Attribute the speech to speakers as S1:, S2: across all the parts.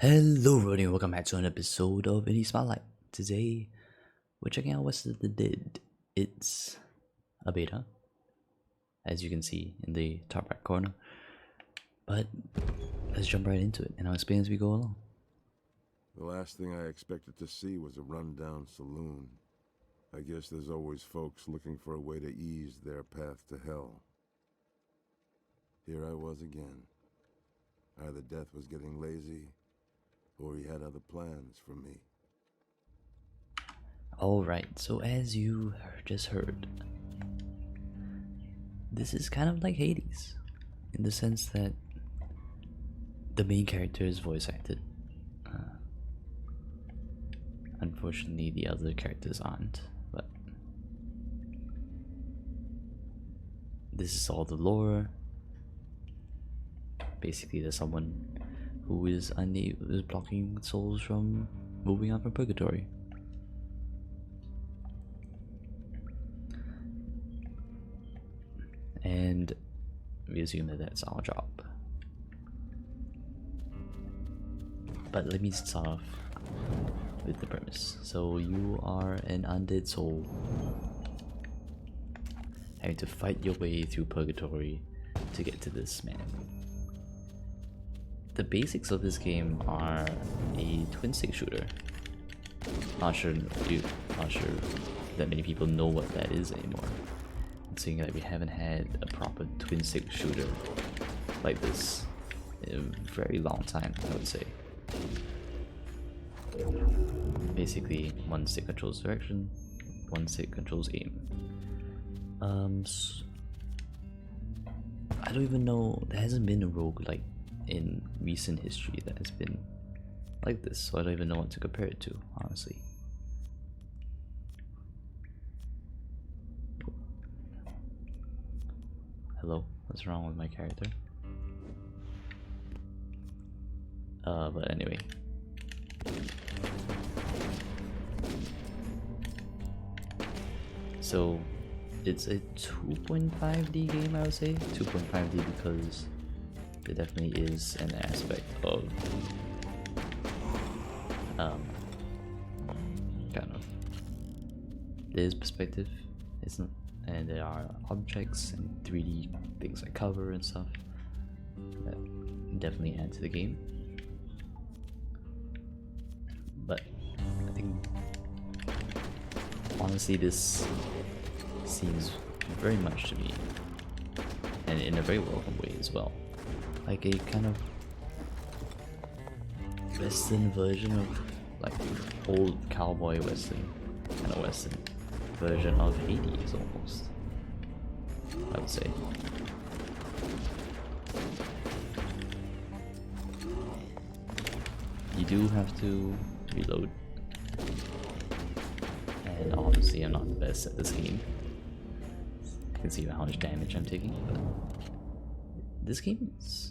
S1: Hello everybody, welcome back to an episode of Indie Spotlight. Today, we're checking out what's the Dead. It's a beta, as you can see in the top right corner. But let's jump right into it, and I'll explain as we go along.
S2: The last thing I expected to see was a rundown saloon. I guess there's always folks looking for a way to ease their path to hell. Here I was again. Either Death was getting lazy, or he had other plans for me.
S1: Alright, so as you just heard, this is kind of like Hades, in the sense that the main character is voice acted. Unfortunately, the other characters aren't, but this is all the lore. Basically, there's someone who is blocking souls from moving on from purgatory. And we assume that that's our job. But let me start off with the premise. So you are an undead soul having to fight your way through purgatory to get to this man. The basics of this game are a twin stick shooter. Not sure that many people know what that is anymore. Seeing that we haven't had a proper twin stick shooter like this in a very long time, I would say. Basically, one stick controls direction, one stick controls aim. I don't even know, there hasn't been a roguelite in recent history that has been like this, so I don't even know what to compare it to, honestly. Hello, what's wrong with my character? But anyway. So, it's a 2.5D game, I would say. 2.5D because there definitely is an aspect of kind of there's perspective, isn't, and there are objects and 3D things like cover and stuff that definitely add to the game. But I think honestly this seems very much to me, and in a very welcome way as well, like a kind of western version of, like, old cowboy western, kind of western version of Hades almost, I would say. You do have to reload, and obviously I'm not the best at this game. You can see how much damage I'm taking, but this game is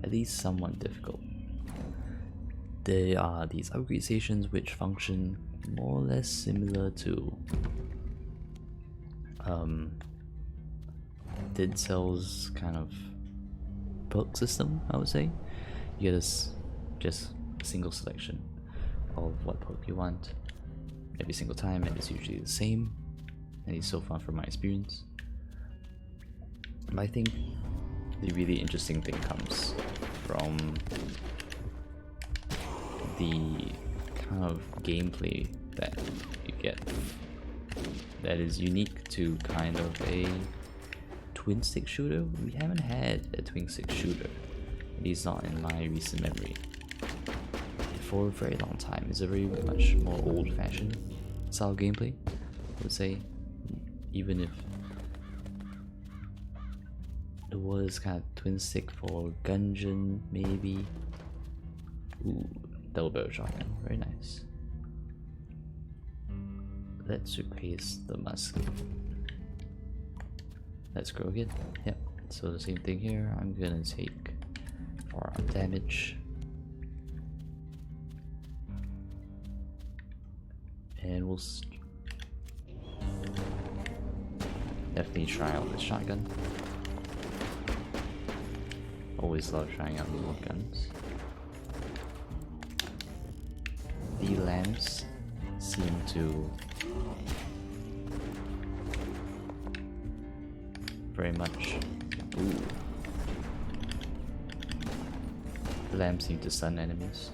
S1: at least somewhat difficult. There are these upgrade stations which function more or less similar to Dead Cell's kind of perk system, I would say. You get just a single selection of what perk you want every single time, and it's usually the same, at least so far from my experience. But I think the really interesting thing comes from the kind of gameplay that you get that is unique to kind of a twin stick shooter. We haven't had a twin stick shooter, at least not in my recent memory, for a very long time. It's a very much more old-fashioned style gameplay, I would say, even if there was kind of twin stick for Gungeon, maybe. Ooh, double barrel shotgun, very nice. Let's replace the musket. Let's go again. Yep, so the same thing here. I'm gonna take 4 damage. And we'll definitely try out the shotgun. Always love trying out new guns. the lamps seem to very much. Ooh. The lamps seem to stun enemies.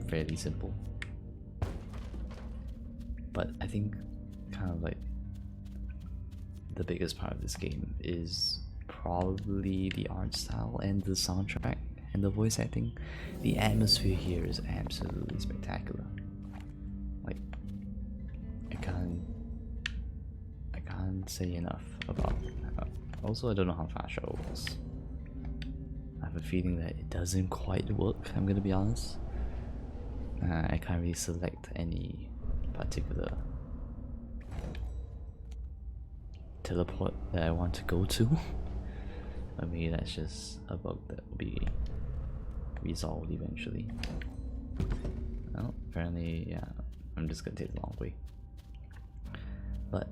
S1: Fairly simple. But I think kind of like the biggest part of this game is probably the art style and the soundtrack and the voice acting. The atmosphere here is absolutely spectacular. Like, I can't say enough about it. Also, I don't know how fast show was. I have a feeling that it doesn't quite work, I'm gonna be honest. I can't really select any particular teleport that I want to go to. Or maybe that's just a bug that will be resolved eventually. Well, apparently, yeah, I'm just gonna take the long way. But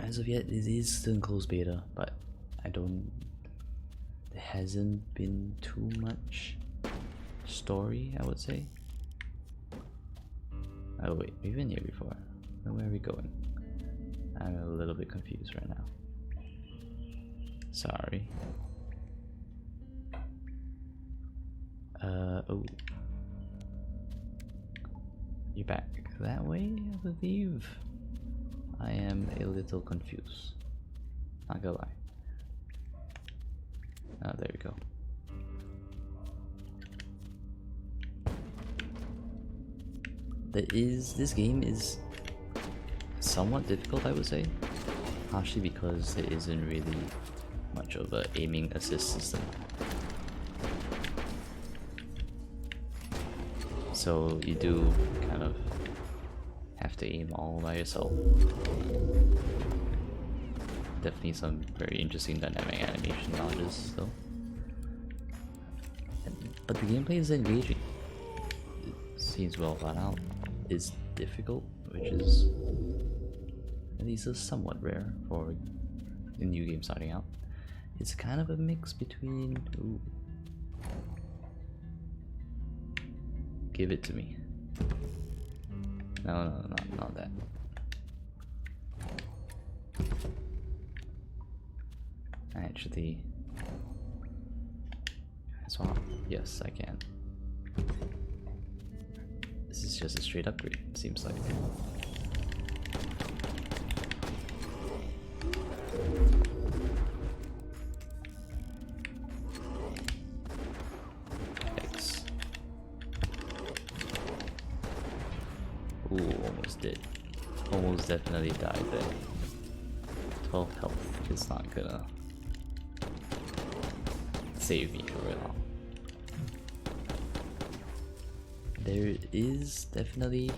S1: as of yet, it is still in closed beta, but there hasn't been too much story, I would say. Oh wait, we've been here before. Where are we going? I'm a little bit confused right now. Sorry. Oh. You're back that way, I believe? I am a little confused. Not gonna lie. Oh, there we go. This game is somewhat difficult, I would say. Partially because there isn't really much of a aiming assist system. So you do kind of have to aim all by yourself. Definitely some very interesting dynamic animation dodges though. But the gameplay is engaging. It seems well thought out. It's difficult, which is at least somewhat rare for a new game starting out. It's kind of a mix between... Ooh. Give it to me. No, not that. Actually... swap? Yes, I can. This is just a straight upgrade, it seems like. X. Ooh, almost did. Almost definitely died there. 12 health is not gonna save me for very long. There is definitely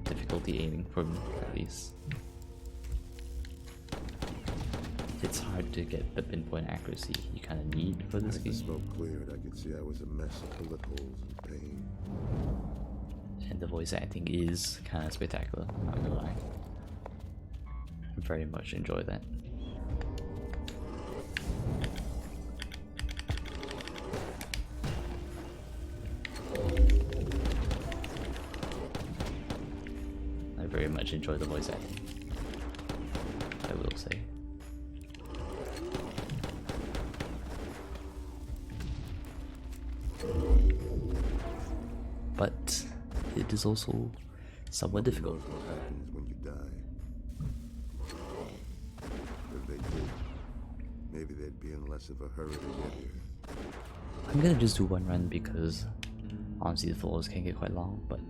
S1: difficulty aiming for me, at least. It's hard to get the pinpoint accuracy you kind of need for this game.
S2: As the smoke cleared, I could see I was a mess of bullet holes and pain.
S1: And the voice acting is kind of spectacular, not gonna lie. I very much enjoy that. Very much enjoy the voice acting, I will say. But it is also somewhat difficult.
S2: What happens when you die? If they did, maybe they'd be in less of a hurry to get here.
S1: I'm gonna just do one run because honestly the floors can get quite long, but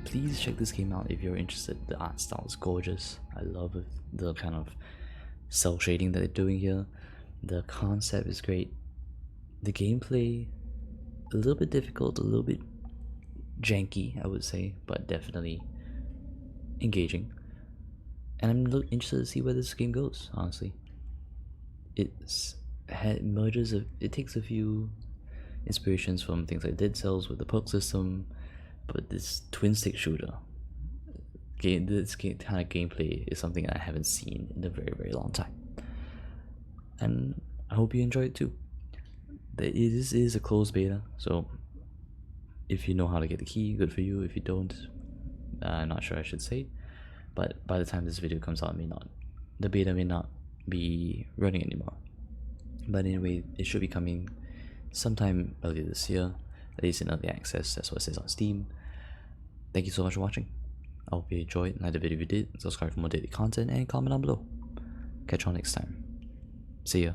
S1: please check this game out if you're interested. The art style is gorgeous. I love the kind of cell shading that they're doing here. The concept is great. The gameplay, a little bit difficult, a little bit janky, I would say, but definitely engaging. And I'm interested to see where this game goes, honestly. It takes a few inspirations from things like Dead Cells with the perk system, but this twin stick shooter kind of gameplay is something I haven't seen in a very, very long time. And I hope you enjoy it too. It is a closed beta, so If you know how to get the key, good for you. If you don't, I'm not sure I should say. But by the time this video comes out, the beta may not be running anymore. But anyway, it should be coming sometime early this year, at least in early access. That's what it says on Steam. Thank you so much for watching. I hope you enjoyed, like the video if you did. Subscribe for more daily content and comment down below. Catch you all next time. See ya.